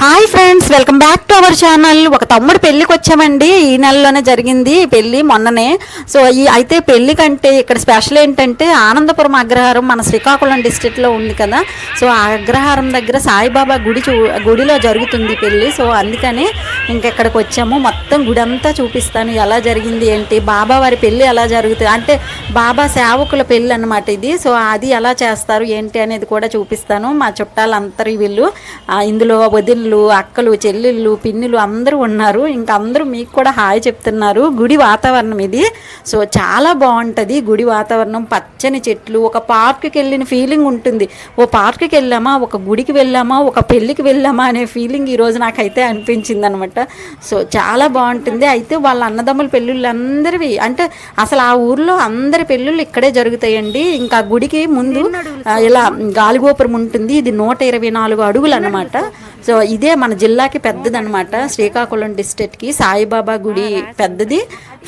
Hi friends, welcome back to our channel. ఒక తమ్ముడు పెళ్ళికి వచ్చామండి. ఈ నెలలోనే జరిగింది పెళ్ళి, మొన్ననే. సో అయితే పెళ్ళి కంటే ఇక్కడ స్పెషల్ ఏంటంటే ఆనందపురం అగ్రహారం మన శ్రీకాకుళం డిస్ట్రిక్ట్లో ఉంది కదా. సో ఆ అగ్రహారం దగ్గర సాయిబాబా గుడిలో జరుగుతుంది పెళ్ళి. సో అందుకని ఇంకెక్కడికి వచ్చాము. మొత్తం గుడి అంతా చూపిస్తాను, ఎలా జరిగింది ఏంటి, బాబా వారి పెళ్ళి ఎలా జరుగుతుంది అంటే బాబా సేవకుల పెళ్ళి అనమాట ఇది. సో అది ఎలా చేస్తారు ఏంటి అనేది కూడా చూపిస్తాను. మా చుట్టాలందరూ వీళ్ళు ఇందులో వదిన అక్కలు, చెల్లెళ్ళు, పిన్నులు అందరూ ఉన్నారు. ఇంకా అందరూ మీకు కూడా హాయ్ చెప్తున్నారు. గుడి వాతావరణం ఇది. సో చాలా బాగుంటుంది గుడి వాతావరణం. పచ్చని చెట్లు, ఒక పార్క్కి వెళ్ళిన ఫీలింగ్ ఉంటుంది. ఓ పార్క్కి వెళ్ళామా, ఒక గుడికి వెళ్ళామా, ఒక పెళ్ళికి వెళ్ళామా అనే ఫీలింగ్ ఈరోజు నాకైతే అనిపించింది అనమాట. సో చాలా బాగుంటుంది. అయితే వాళ్ళ అన్నదమ్ముల పెళ్ళిళ్ళు అందరివి అంటే అసలు ఆ ఊర్లో అందరి పెళ్ళిళ్ళు ఇక్కడే జరుగుతాయండి. ఇంకా గుడికి ముందు ఇలా గాలిగోపురం ఉంటుంది. ఇది 124 అడుగులు అనమాట. సో ఇదే మన జిల్లాకి పెద్దదనమాట. శ్రీకాకుళం డిస్ట్రిక్ట్కి సాయిబాబా గుడి పెద్దది,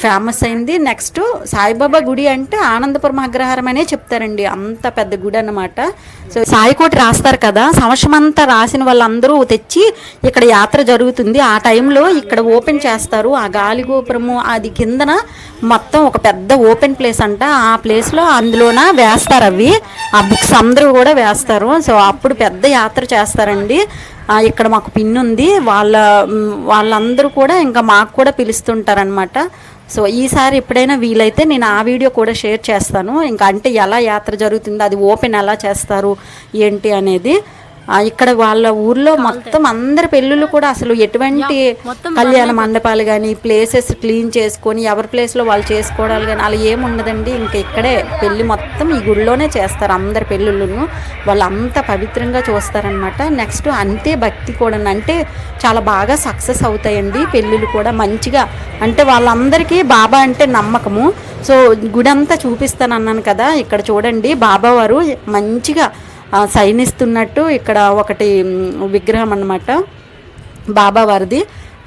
ఫేమస్ అయింది. నెక్స్ట్ సాయిబాబా గుడి అంటే ఆనందపురం అగ్రహారం అనే చెప్తారండి, అంత పెద్ద గుడి అనమాట. సో సాయికోటి రాస్తారు కదా, సంవత్సరం అంతా రాసిన వాళ్ళందరూ తెచ్చి ఇక్కడ యాత్ర జరుగుతుంది. ఆ టైంలో ఇక్కడ ఓపెన్ చేస్తారు. ఆ గాలిగోపురము అది కిందన మొత్తం ఒక పెద్ద ఓపెన్ ప్లేస్ అంట. ఆ ప్లేస్లో అందులోన వేస్తారు అవి, ఆ బుక్స్ అందరూ కూడా వేస్తారు. సో అప్పుడు పెద్ద యాత్ర చేస్తారండి. ఇక్కడ మాకు పిన్ ఉంది, వాళ్ళందరూ కూడా ఇంకా మాకు కూడా పిలుస్తుంటారనమాట. సో ఈసారి ఎప్పుడైనా వీలైతే నేను ఆ వీడియో కూడా షేర్ చేస్తాను. ఇంకా అంటే ఎలా యాత్ర జరుగుతుందో, అది ఓపెన్ ఎలా చేస్తారు ఏంటి అనేది. ఇక్కడ వాళ్ళ ఊర్లో మొత్తం అందరి పెళ్ళిళ్ళు కూడా అసలు ఎటువంటి కళ్యాణ మండపాలు కానీ ప్లేసెస్ క్లీన్ చేసుకొని ఎవరి ప్లేస్లో వాళ్ళు చేసుకోవడాలు కానీ అలా ఏముండదండి. ఇంకా ఇక్కడే పెళ్ళి మొత్తం ఈ గుడిలోనే చేస్తారు. అందరి పెళ్ళిళ్ళను వాళ్ళు అంత పవిత్రంగా చూస్తారనమాట. నెక్స్ట్ అంతే భక్తి కూడా, అంటే చాలా బాగా సక్సెస్ అవుతాయండి పెళ్ళిళ్ళు కూడా మంచిగా. అంటే వాళ్ళందరికీ బాబా అంటే నమ్మకము. సో గుడి అంతా చూపిస్తాను అన్నాను కదా, ఇక్కడ చూడండి బాబా వారు మంచిగా సైనిస్తున్నట్టు ఇక్కడ ఒకటి విగ్రహం అన్నమాట బాబావారిది.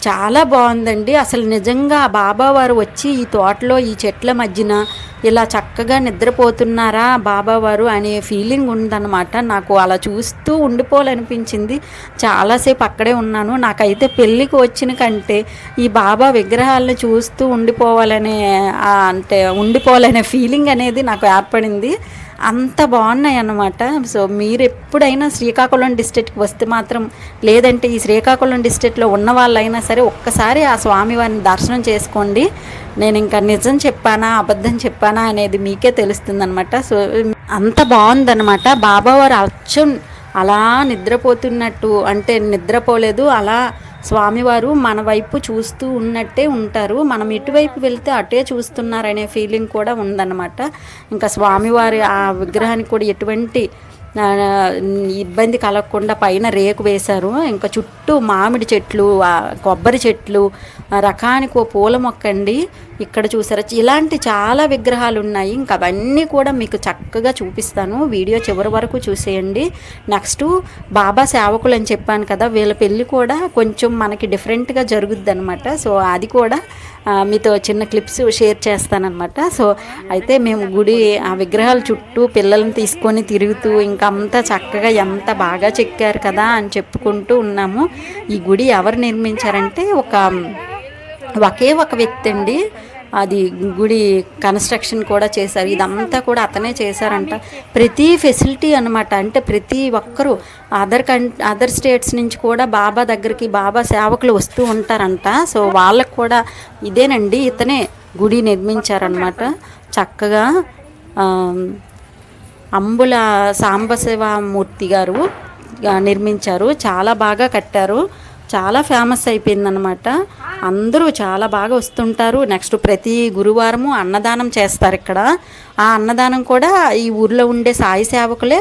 చాలా బాగుందండి. అసలు నిజంగా బాబావారు వచ్చి ఈ తోటలో ఈ చెట్ల మధ్యన ఇలా చక్కగా నిద్రపోతున్నారా బాబావారు అనే ఫీలింగ్ ఉందన్నమాట. నాకు అలా చూస్తూ ఉండిపోవాలనిపించింది. చాలాసేపు అక్కడే ఉన్నాను. నాకైతే పెళ్ళికి వచ్చిన కంటే ఈ బాబా విగ్రహాలను చూస్తూ ఉండిపోవాలనే ఫీలింగ్ అనేది నాకు ఏర్పడింది. అంత బాగున్నాయి అన్నమాట. సో మీరు ఎప్పుడైనా శ్రీకాకుళం డిస్ట్రిక్ట్కి వస్తే మాత్రం, లేదంటే ఈ శ్రీకాకుళం డిస్ట్రిక్ట్లో ఉన్న వాళ్ళైనా సరే ఒక్కసారి ఆ స్వామివారిని దర్శనం చేసుకోండి. నేను ఇంకా నిజం చెప్పానా అబద్ధం చెప్పానా అనేది మీకే తెలుస్తుందన్నమాట. సో అంత బాగుందన్నమాట. బాబావారు అచ్చం అలా నిద్రపోతున్నట్టు, అంటే నిద్రపోలేదు, అలా స్వామివారు మన వైపు చూస్తూ ఉన్నట్టే ఉంటారు. మనం ఇటువైపు వెళ్తే అటే చూస్తున్నారనే ఫీలింగ్ కూడా ఉందన్నమాట. ఇంకా స్వామివారి ఆ విగ్రహానికి కూడా ఎటువంటి ఇబ్బంది కలగకుండా పైన రేకు వేశారు. ఇంకా చుట్టూ మామిడి చెట్లు, కొబ్బరి చెట్లు, రకానికి ఓ పూల మొక్క అండి. ఇక్కడ చూసారా, ఇలాంటి చాలా విగ్రహాలు ఉన్నాయి. ఇంకా అవన్నీ కూడా మీకు చక్కగా చూపిస్తాను. వీడియో చివరి వరకు చూసేయండి. నెక్స్ట్ బాబా సేవకులు అని చెప్పాను కదా, వీళ్ళ పెళ్ళి కూడా కొంచెం మనకి డిఫరెంట్గా జరుగుద్ది అనమాట. సో అది కూడా మీతో చిన్న క్లిప్స్ షేర్ చేస్తానన్నమాట. సో అయితే మేము గుడి ఆ విగ్రహాల చుట్టూ పిల్లల్ని తీసుకొని తిరుగుతూ ఇంకా అంతా చక్కగా ఎంత బాగా చెక్కారు కదా అని చెప్పుకుంటూ ఉన్నాము. ఈ గుడి ఎవరు నిర్మించారంటే ఒకే ఒక వ్యక్తి అండి. అది గుడి కన్స్ట్రక్షన్ కూడా చేశారు. ఇదంతా కూడా అతనే చేశారంట. ప్రతి ఫెసిలిటీ అనమాట. అంటే ప్రతి ఒక్కరూ అదర్ స్టేట్స్ నుంచి కూడా బాబా దగ్గరికి బాబా సేవకులు వస్తూ ఉంటారంట. సో వాళ్ళకు కూడా ఇదేనండి, ఇతనే గుడి నిర్మించారనమాట. చక్కగా అంబుల సాంబశివమూర్తి గారు నిర్మించారు. చాలా బాగా కట్టారు. చాలా ఫేమస్ అయిపోయిందనమాట. అందరూ చాలా బాగా వస్తుంటారు. నెక్స్ట్ ప్రతి గురువారము అన్నదానం చేస్తారు ఇక్కడ. ఆ అన్నదానం కూడా ఈ ఊర్లో ఉండే సాయి సేవకులే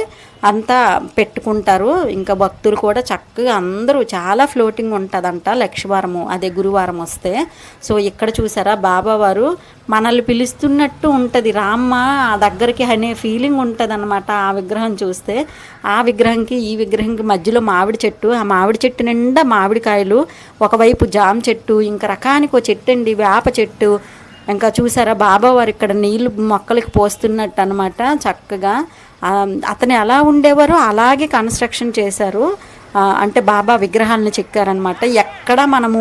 అంతా పెట్టుకుంటారు. ఇంకా భక్తులు కూడా చక్కగా అందరూ చాలా ఫ్లోటింగ్ ఉంటుందంట లక్షవారము, అదే గురువారం వస్తే. సో ఇక్కడ చూసారా బాబావారు మనల్ని పిలుస్తున్నట్టు ఉంటుంది, రామ్మ దగ్గరికి అనే ఫీలింగ్ ఉంటుంది అనమాట ఆ విగ్రహం చూస్తే. ఆ విగ్రహంకి ఈ విగ్రహంకి మధ్యలో మామిడి చెట్టు, ఆ మామిడి చెట్టు నిండా మామిడికాయలు, ఒకవైపు జామ చెట్టు, ఇంకా రకానికి ఒక చెట్టు అండి వేప చెట్టు. ఇంకా చూసారా బాబావారు ఇక్కడ నీళ్ళు మొక్కలకి పోస్తున్నట్టు అనమాట. చక్కగా అతను ఎలా ఉండేవారో అలాగే కన్స్ట్రక్షన్ చేశారు. అంటే బాబా విగ్రహాలను చెక్కారనమాట. ఎక్కడ మనము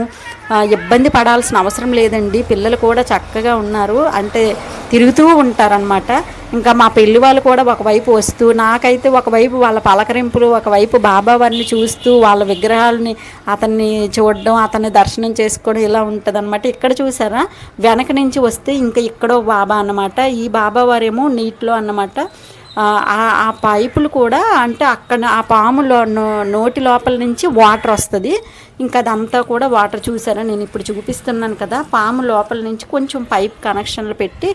ఇబ్బంది పడాల్సిన అవసరం లేదండి. పిల్లలు కూడా చక్కగా ఉన్నారు, అంటే తిరుగుతూ ఉంటారనమాట. ఇంకా మా పెళ్లి వాళ్ళు కూడా ఒకవైపు వస్తూ, నాకైతే ఒకవైపు వాళ్ళ పలకరింపులు, ఒకవైపు బాబా వారిని చూస్తూ వాళ్ళ విగ్రహాలని అతన్ని చూడడం, అతన్ని దర్శనం చేసుకోవడం ఇలా ఉంటుంది అనమాట. ఇక్కడ చూసారా, వెనక నుంచి వస్తే ఇంకా ఇక్కడో బాబా అన్నమాట. ఈ బాబా వారేమో నీటిలో అన్నమాట. ఆ పైపులు కూడా అంటే అక్కడ ఆ పాములో నోటి లోపల నుంచి వాటర్ వస్తుంది. ఇంకా అదంతా కూడా వాటర్ చూసారా, నేను ఇప్పుడు చూపిస్తున్నాను కదా, పాము లోపల నుంచి కొంచెం పైప్ కనెక్షన్లు పెట్టి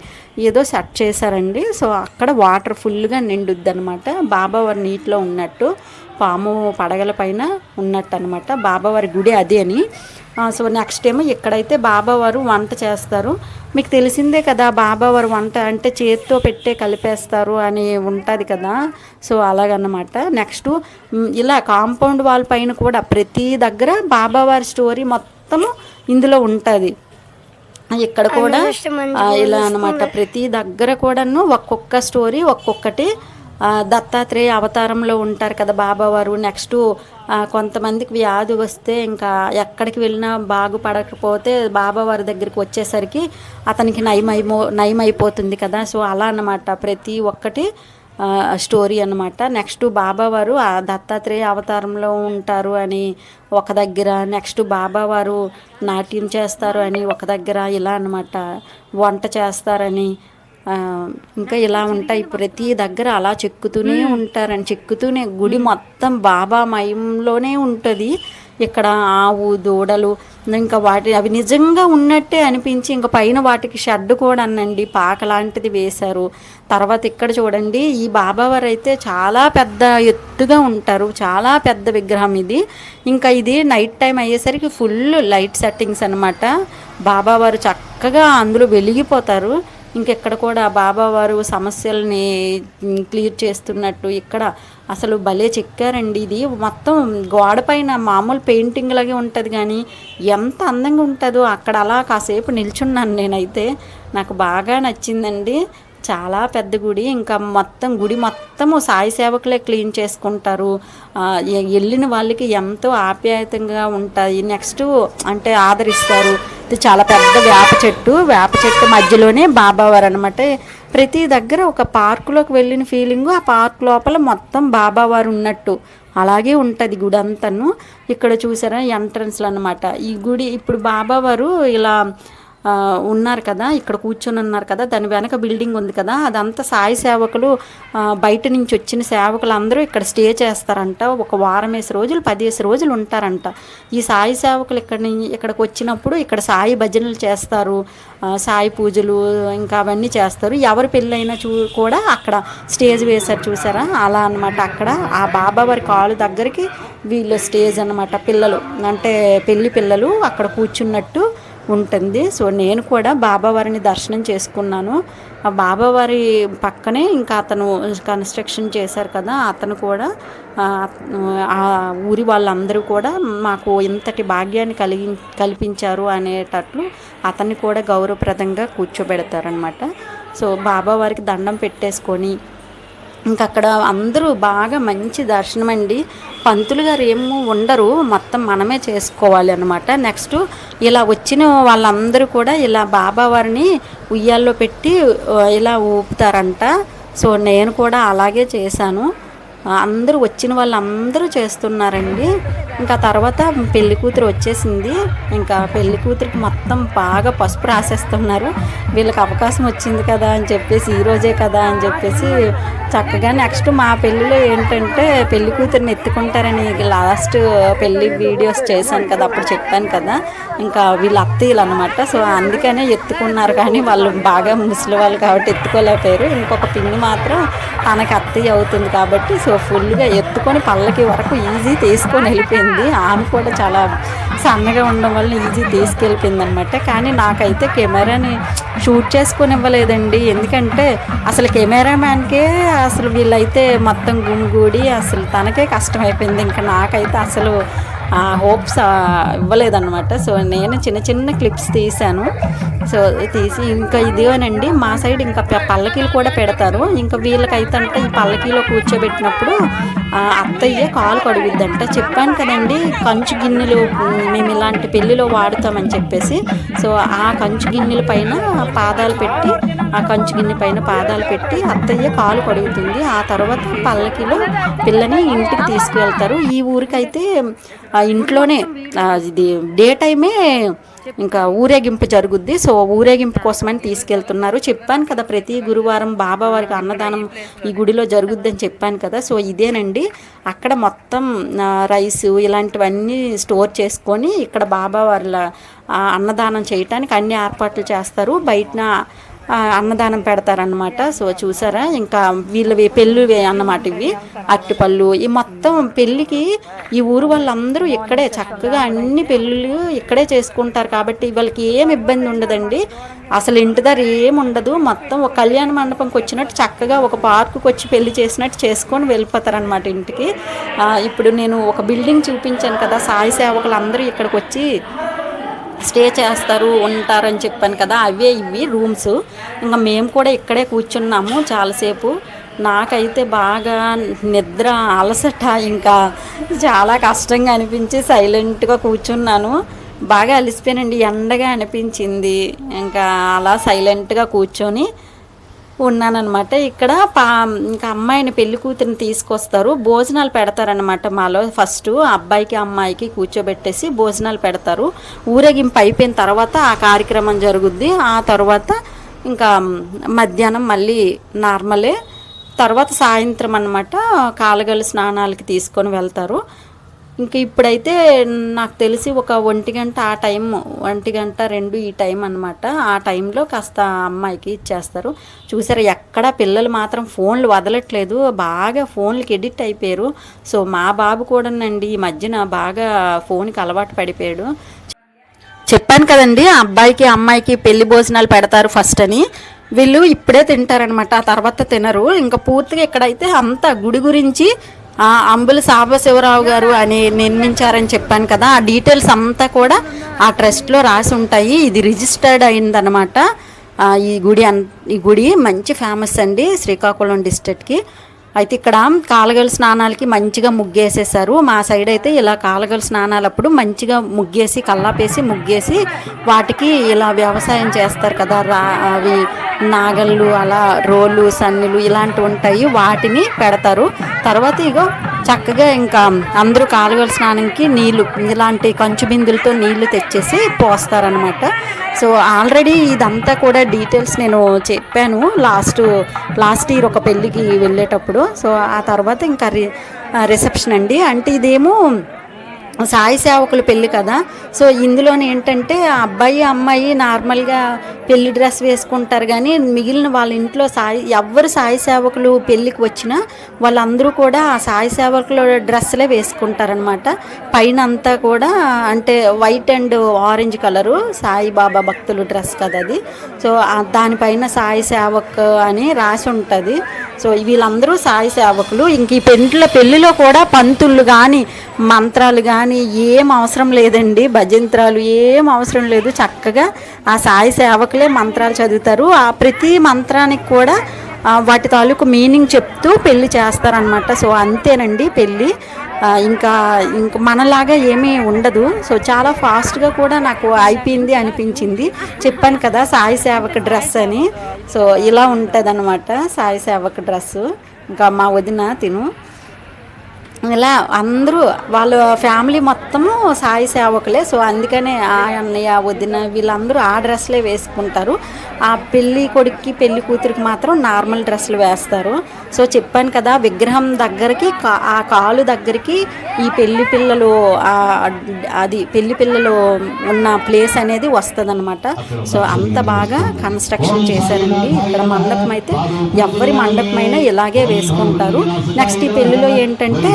ఏదో సెట్ చేశారండి. సో అక్కడ వాటర్ ఫుల్గా నిండుద్ది అనమాట. బాబావారి నీటిలో ఉన్నట్టు, పాము పడగల పైన ఉన్నట్టు అనమాట. బాబావారి గుడి అది అని. సో నెక్స్ట్ ఏమో ఇక్కడైతే బాబావారు వంట చేస్తారు. మీకు తెలిసిందే కదా, బాబావారు వంట అంటే చేతితో పెట్టే కలిపేస్తారు అని ఉంటుంది కదా. సో అలాగన్నమాట. నెక్స్ట్ ఇలా కాంపౌండ్ వాల్ పైన కూడా ప్రతి దగ్గర బాబావారి స్టోరీ మొత్తము ఇందులో ఉంటుంది. ఇక్కడ కూడా ఇలా అన్నమాట. ప్రతి దగ్గర కూడాను ఒక్కొక్క స్టోరీ ఒక్కొక్కటి. దత్తాత్రేయ అవతారంలో ఉంటారు కదా బాబావారు. నెక్స్ట్ కొంతమందికి వ్యాధి వస్తే ఇంకా ఎక్కడికి వెళ్ళినా బాగుపడకపోతే బాబావారి దగ్గరికి వచ్చేసరికి అతనికి నయమైపోతుంది కదా. సో అలా అన్నమాట ప్రతి ఒక్కటి స్టోరీ అన్నమాట. నెక్స్ట్ బాబావారు ఆ దత్తాత్రేయ అవతారంలో ఉంటారు అని ఒక దగ్గర, నెక్స్ట్ బాబావారు నాట్యం చేస్తారు అని ఒక దగ్గర, ఇలా అన్నమాట. వంట చేస్తారని ఇంకా ఇలా ఉంటాయి. ప్రతి దగ్గర అలా చెక్కుతూనే ఉంటారని, చెక్కుతూనే గుడి మొత్తం బాబా మయంలోనే ఉంటుంది. ఇక్కడ ఆవు దూడలు ఇంకా అవి నిజంగా ఉన్నట్టే అనిపించి, ఇంకా పైన వాటికి షెడ్ కూడా అనండి పాక లాంటిది వేశారు. తర్వాత ఇక్కడ చూడండి, ఈ బాబావారు అయితే చాలా పెద్ద ఎత్తుగా ఉంటారు, చాలా పెద్ద విగ్రహం ఇది. ఇంకా ఇది నైట్ టైం అయ్యేసరికి ఫుల్ లైట్ సెట్టింగ్స్ అనమాట. బాబావారు చక్కగా అందులో వెలిగిపోతారు. ఇంకెక్కడ కూడా బాబావారు సమస్యల్ని క్లియర్ చేస్తున్నట్టు ఇక్కడ అసలు భలే చెక్కారండి. ఇది మొత్తం గోడ పైన మామూలు పెయింటింగ్ లాగే ఉంటుంది, కానీ ఎంత అందంగా ఉంటుందో. అక్కడ అలా కాసేపు నిల్చున్నాను నేనైతే, నాకు బాగా నచ్చిందండి. చాలా పెద్ద గుడి. ఇంకా మొత్తం గుడి మొత్తము సాయి సేవకులే క్లీన్ చేసుకుంటారు. వెళ్ళిన వాళ్ళకి ఎంతో ఆప్యాయతంగా ఉంటాయి. నెక్స్ట్ అంటే ఆదరిస్తారు. ఇది చాలా పెద్ద వేప చెట్టు మధ్యలోనే బాబావారు అనమాట. ప్రతి దగ్గర ఒక పార్కులోకి వెళ్ళిన ఫీలింగు, ఆ పార్క్ లోపల మొత్తం బాబావారు ఉన్నట్టు అలాగే ఉంటుంది గుడి అంతాను. ఇక్కడ చూసారా ఎంట్రన్స్లు అనమాట. ఈ గుడి ఇప్పుడు బాబావారు ఇలా ఉన్నారు కదా, ఇక్కడ కూర్చొని ఉన్నారు కదా, దాని వెనక బిల్డింగ్ ఉంది కదా, అదంతా సాయి సేవకులు బయట నుంచి వచ్చిన సేవకులు అందరూ ఇక్కడ స్టే చేస్తారంట. ఒక వారం 10 రోజులు ఉంటారంట. ఈ సాయి సేవకులు ఇక్కడికి వచ్చినప్పుడు ఇక్కడ సాయి భజనలు చేస్తారు, సాయి పూజలు ఇంకా అవన్నీ చేస్తారు. ఎవరి పెళ్ళైనా కూడా అక్కడ స్టేజ్ వేశారు చూసారా, అలా అనమాట. అక్కడ ఆ బాబావారి కాలు దగ్గరికి వీళ్ళు స్టేజ్ అనమాట. పిల్లలు అంటే పెళ్లి పిల్లలు అక్కడ కూర్చున్నట్టు ఉంటుంది. సో నేను కూడా బాబావారిని దర్శనం చేసుకున్నాను. ఆ బాబావారి పక్కనే ఇంకా అతను కన్స్ట్రక్షన్ చేశారు కదా, అతను కూడా ఆ ఊరి వాళ్ళందరూ కూడా మాకు ఇంతటి భాగ్యాన్ని కల్పించారు అనేటట్లు అతన్ని కూడా గౌరవప్రదంగా కూర్చోబెడతారనమాట. సో బాబావారికి దండం పెట్టేసుకొని ఇంకా అక్కడ అందరూ బాగా మంచి దర్శనం అండి. పంతులు గారు ఏమో ఉండరు, మొత్తం మనమే చేసుకోవాలి అనమాట. నెక్స్ట్ ఇలా వచ్చిన వాళ్ళందరూ కూడా ఇలా బాబావారిని ఉయ్యాల్లో పెట్టి ఇలా ఊపుతారంట. సో నేను కూడా అలాగే చేశాను. అందరూ వచ్చిన వాళ్ళందరూ చేస్తున్నారండి. ఇంకా తర్వాత పెళ్లి కూతురు వచ్చేసింది. ఇంకా పెళ్లి కూతురికి మొత్తం బాగా పసుపు రాసేస్తున్నారు. వీళ్ళకి అవకాశం వచ్చింది కదా అని చెప్పేసి, ఈరోజే కదా అని చెప్పేసి చక్కగా. నెక్స్ట్ మా పెళ్ళిలో ఏంటంటే పెళ్లి కూతురిని ఎత్తుకుంటారని లాస్ట్ పెళ్లి వీడియోస్ చేశాను కదా, అప్పుడు చెప్పాను కదా, ఇంకా వీళ్ళ అత్తయ్యలు అనమాట. సో అందుకనే ఎత్తుకున్నారు, కానీ వాళ్ళు బాగా ముసలి వాళ్ళు కాబట్టి ఎత్తుకోలేకపోయారు. ఇంకొక పిన్ని మాత్రం తనకి అత్తయ్య అవుతుంది కాబట్టి సో ఫుల్గా ఎత్తుకొని పళ్ళకి వరకు ఈజీ తీసుకొని వెళ్ళిపోయింది. ఆమె కూడా చాలా సన్నగా ఉండడం వల్ల ఈజీ తీసుకెళ్ళిపోయింది అనమాట. కానీ నాకైతే కెమెరాని షూట్ చేసుకొని ఇవ్వలేదండి, ఎందుకంటే అసలు కెమెరామ్యాన్కే అసలు వీళ్ళైతే మొత్తం గుమిగూడి అసలు తనకే కష్టమైపోయింది. ఇంకా నాకైతే అసలు హోప్స్ ఇవ్వలేదన్నమాట. సో నేను చిన్న క్లిప్స్ తీశాను. సో తీసి ఇంకా ఇదేనండి మా సైడ్ ఇంకా పల్లకీలు కూడా పెడతారు. ఇంకా వీళ్ళకైతే అంటే ఈ పల్లకీలో కూర్చోబెట్టినప్పుడు అత్తయ్య కాలు కడుగుద్దంట. చెప్పాను కదండి కంచు గిన్నెలు మేము ఇలాంటి పెళ్ళిలో వాడుతామని చెప్పేసి. సో ఆ కంచు గిన్నెల పైన పాదాలు పెట్టి, ఆ కంచు గిన్నె పైన పాదాలు పెట్టి అత్తయ్య కాలు కడుగుతుంది. ఆ తర్వాత పల్లకిలో పిల్లని ఇంటికి తీసుకువెళ్తారు. ఈ ఊరికైతే ఇంట్లోనే ఇది డే టైమే ఇంకా ఊరేగింపు జరుగుద్ది. సో ఊరేగింపు కోసమని తీసుకెళ్తున్నారు. చెప్పాను కదా ప్రతి గురువారం బాబావారికి అన్నదానం ఈ గుడిలో జరుగుద్దని చెప్పాను కదా. సో ఇదేనండి, అక్కడ మొత్తం రైసు ఇలాంటివన్నీ స్టోర్ చేసుకొని ఇక్కడ బాబావారిల అన్నదానం చేయటానికి అన్ని ఏర్పాట్లు చేస్తారు. బయటన అన్నదానం పెడతారనమాట. సో చూసారా, ఇంకా వీళ్ళవి పెళ్ళివి అన్నమాట. ఇవి అరటిపళ్ళు ఈ మొత్తం పెళ్ళికి ఈ ఊరు వాళ్ళందరూ ఇక్కడే చక్కగా అన్ని పెళ్ళిళ్ళు ఇక్కడే చేసుకుంటారు కాబట్టి వాళ్ళకి ఏం ఇబ్బంది ఉండదండి. అసలు ఇంటి దగ్గర ఏముండదు. మొత్తం ఒక కళ్యాణ మండపంకి వచ్చినట్టు చక్కగా ఒక పార్కుకి వచ్చి పెళ్లి చేసినట్టు చేసుకొని వెళ్ళిపోతారనమాట ఇంటికి. ఇప్పుడు నేను ఒక బిల్డింగ్ చూపించాను కదా, సాయి సేవకులు అందరూ ఇక్కడికి వచ్చి స్టే చేస్తారు ఉంటారని చెప్పాను కదా, అవే ఇవి రూమ్స్. ఇంకా మేము కూడా ఇక్కడే కూర్చున్నాము చాలాసేపు. నాకైతే బాగా నిద్ర అలసట ఇంకా చాలా కష్టంగా అనిపించి సైలెంట్గా కూర్చున్నాను. బాగా అలసిపోయానండి, ఎండగా అనిపించింది. ఇంకా అలా సైలెంట్గా కూర్చొని ఉన్నానన్నమాట. ఇక్కడ ఇంకా అమ్మాయిని పెళ్లి కూతురిని తీసుకొస్తారు, భోజనాలు పెడతారనమాట. మాలో ఫస్ట్ అబ్బాయికి అమ్మాయికి కూర్చోబెట్టేసి భోజనాలు పెడతారు. ఊరేగింపు అయిపోయిన తర్వాత ఆ కార్యక్రమం జరుగుద్ది. ఆ తర్వాత ఇంకా మధ్యాహ్నం మళ్ళీ నార్మలే. తర్వాత సాయంత్రం అన్నమాట కాలగల స్నానాలకి తీసుకొని వెళ్తారు. ఇంక ఇప్పుడైతే నాకు తెలిసి ఒక 1 గంట ఆ టైం, 1 గంట 2 ఈ టైం అనమాట. ఆ టైంలో కాస్త అమ్మాయికి ఇచ్చేస్తారు. చూసారా, ఎక్కడ పిల్లలు మాత్రం ఫోన్లు వదలట్లేదు, బాగా ఫోన్లకి ఎడిక్ట్ అయిపోయారు. సో మా బాబు కూడానండి ఈ మధ్యన బాగా ఫోన్కి అలవాటు పడిపోయాడు. చెప్పాను కదండి, అబ్బాయికి అమ్మాయికి పెళ్లి భోజనాలు పెడతారు ఫస్ట్ అని. వీళ్ళు ఇప్పుడే తింటారనమాట, ఆ తర్వాత తినరు. ఇంకా పూర్తిగా ఇక్కడైతే అంతా గుడి గురించి అంబుల సాంబశివరావు గారు అని నిర్మించారని చెప్పాను కదా, ఆ డీటెయిల్స్ అంతా కూడా ఆ ట్రస్ట్లో రాసి ఉంటాయి. ఇది రిజిస్టర్డ్ అయిందనమాట. ఈ గుడి మంచి ఫేమస్ అండి శ్రీకాకుళం డిస్ట్రిక్ట్కి. అయితే ఇక్కడ కాలగల స్నానాలకి మంచిగా ముగ్గేసేసారు. మా సైడ్ అయితే ఇలా కాలగల స్నానాలప్పుడు మంచిగా ముగ్గేసి కల్లాపేసి ముగ్గేసి వాటికి ఇలా వ్యవసాయం చేస్తారు కదా, అవి నాగళ్ళు అలా రోలు సన్నులు ఇలాంటివి ఉంటాయి, వాటిని పెడతారు. తర్వాత ఇగో చక్కగా ఇంకా అందరూ కాలువల స్నానంకి నీళ్లు ఇలాంటి కంచు బిందులతో నీళ్లు తెచ్చేసి పోస్తారనమాట. సో ఆల్రెడీ ఇదంతా కూడా డీటెయిల్స్ నేను చెప్పాను లాస్ట్ ఇయర్ ఒక పెళ్ళికి వెళ్ళేటప్పుడు. సో ఆ తర్వాత ఇంకా రిసెప్షన్ అండి. అంటే ఇదేమో సాయి సేవకుల పెళ్ళి కదా. సో ఇందులోనే ఏంటంటే అబ్బాయి అమ్మాయి నార్మల్గా పెళ్లి డ్రెస్ వేసుకుంటారు, కానీ మిగిలిన వాళ్ళ ఇంట్లో ఎవరు సాయి సేవకులు పెళ్ళికి వచ్చినా వాళ్ళందరూ కూడా ఆ సాయి సేవకుల డ్రెస్లే వేసుకుంటారనమాట. పైన అంతా కూడా అంటే white and orange colour Saibaba భక్తులు డ్రెస్ కదా అది. సో దానిపైన సాయి సేవక్ అని రాసి ఉంటుంది. సో వీళ్ళందరూ సాయి సేవకులు. ఇంక ఈ పెళ్ళిలో కూడా పంతులు కానీ మంత్రాలు కానీ ఏం అవసరం లేదండి, భజంత్రాలు ఏం అవసరం లేదు. చక్కగా ఆ సాయి సేవకులే మంత్రాలు చదువుతారు. ఆ ప్రతి మంత్రానికి కూడా వాటి తాలూకు మీనింగ్ చెప్తూ పెళ్ళి చేస్తారనమాట. సో అంతేనండి పెళ్ళి. ఇంకా మనలాగా ఏమీ ఉండదు. సో చాలా ఫాస్ట్గా కూడా నాకు అయిపోయింది అనిపించింది. చెప్పాను కదా సాయి సేవక డ్రెస్ అని. సో ఇలా ఉంటుంది అనమాట సాయి సేవక డ్రెస్సు. ఇంకా మా వదిన తిను ఇలా అందరూ వాళ్ళ ఫ్యామిలీ మొత్తము సాయి సేవకులే. సో అందుకనే ఆ అన్నయ్య వదిన వీళ్ళందరూ ఆ డ్రెస్లే వేసుకుంటారు. ఆ పెళ్ళి కొడుక్కి పెళ్లి కూతురికి మాత్రం నార్మల్ డ్రెస్సులు వేస్తారు. సో చెప్పాను కదా విగ్రహం దగ్గరికి ఆ కాలు దగ్గరికి ఈ పెళ్లి పిల్లలు ఉన్న ప్లేస్ అనేది వస్తుంది అనమాట. సో అంత బాగా కన్స్ట్రక్షన్ చేశారండి. ఇక్కడ మండపం అయితే ఎవరి మండపమైనా ఇలాగే వేసుకుంటారు. నెక్స్ట్ ఈ పెళ్ళిలో ఏంటంటే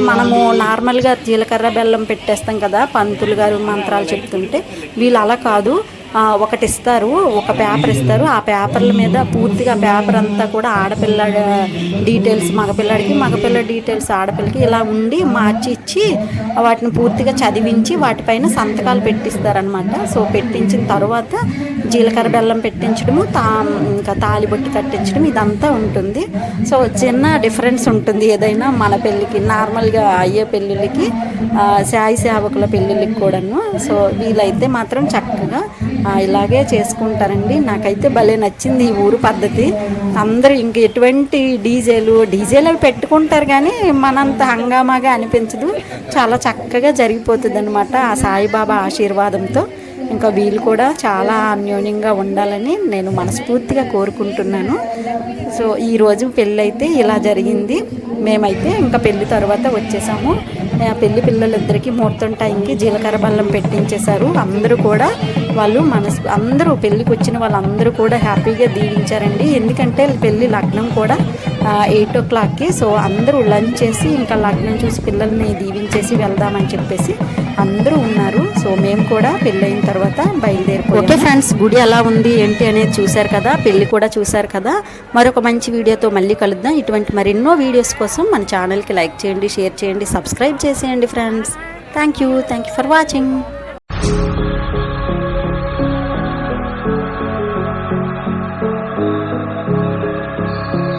మనము నార్మల్గా జీలకర్ర బెల్లం పెట్టేస్తాం కదా పంతులు గారు మంత్రాలు చెప్తుంటే, వీళ్ళు అలా కాదు. ఒకటి ఇస్తారు, ఒక పేపర్ ఇస్తారు. ఆ పేపర్ల మీద పూర్తిగా పేపర్ అంతా కూడా ఆడపిల్ల డీటెయిల్స్ మగపిల్ల డీటెయిల్స్ ఆడపిల్లకి ఇలా ఉండి మార్చి ఇచ్చి వాటిని పూర్తిగా చదివించి వాటిపైన సంతకాలు పెట్టిస్తారనమాట. సో పెట్టించిన తర్వాత జీలకర్ర బెల్లం పెట్టించడము, ఇంకా తాళిబొట్టు కట్టించడం ఇదంతా ఉంటుంది. సో చిన్న డిఫరెన్స్ ఉంటుంది ఏదైనా మన పెళ్ళికి, నార్మల్గా అయ్యే పెళ్ళిళ్ళకి, సాయి సేవకుల పెళ్ళిళ్ళకి కూడాను. సో వీళ్ళైతే మాత్రం చక్కగా ఇలాగే చేసుకుంటారండి. నాకైతే భలే నచ్చింది ఈ ఊరు పద్ధతి. అందరూ ఇంక ఎటువంటి డీజేలు అవి పెట్టుకుంటారు కానీ మనంత హంగామాగా అనిపించదు. చాలా చక్కగా జరిగిపోతుంది అనమాట ఆ సాయిబాబా ఆశీర్వాదంతో. ఇంకా వీళ్ళు కూడా చాలా అన్యోన్యంగా ఉండాలని నేను మనస్ఫూర్తిగా కోరుకుంటున్నాను. సో ఈరోజు పెళ్ళి అయితే ఇలా జరిగింది. మేమైతే ఇంకా పెళ్ళి తర్వాత వచ్చేసాము. పెళ్లి పిల్లలిద్దరికీ ముహూర్తం టైంకి జీలకర్ర బెల్లం పెట్టించేశారు. అందరూ కూడా అందరూ పెళ్ళికి వచ్చిన వాళ్ళందరూ కూడా హ్యాపీగా దీవించారండి. ఎందుకంటే పెళ్ళి లగ్నం కూడా 8 o'clockకి. సో అందరూ లంచ్ చేసి ఇంకా లగ్నం చూసి పిల్లల్ని దీవించేసి వెళ్దామని చెప్పేసి అందరూ ఉన్నారు. సో మేము కూడా పెళ్ళైన తర్వాత బయలుదేరిపోయాము. ఓకే ఫ్రెండ్స్, గుడి ఎలా ఉంది ఏంటి అనేది చూశారు కదా, పెళ్ళి కూడా చూశారు కదా. మరొక మంచి వీడియోతో మళ్ళీ కలుద్దాం. ఇటువంటి మరెన్నో వీడియోస్ కోసం మన ఛానల్కి లైక్ చేయండి, షేర్ చేయండి, సబ్స్క్రైబ్ చేసేయండి friends. Thank you for watching.